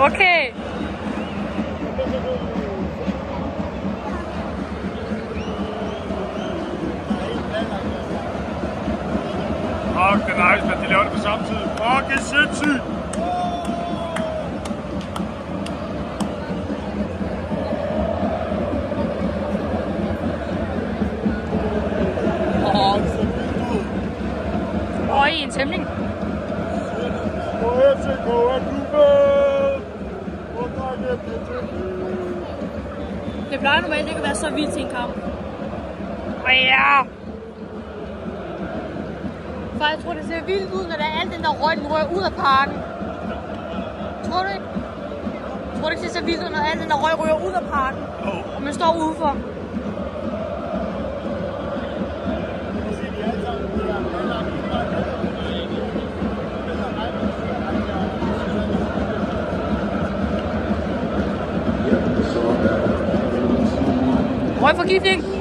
Okay. Fuck, det er nice, men de laver det på samme tid. Fuck, det er sindssygt! Og i en tæmning. Det plejer normalt ikke at være så vildt til en kamp. Ja. For jeg tror, det ser vildt ud, når der er al den der røg, den rører ud af parken. Tror du ikke? Tror du ikke, det ser vildt ud, når al den der røg rører ud af parken? Og man står udenfor. Røgforgiftning.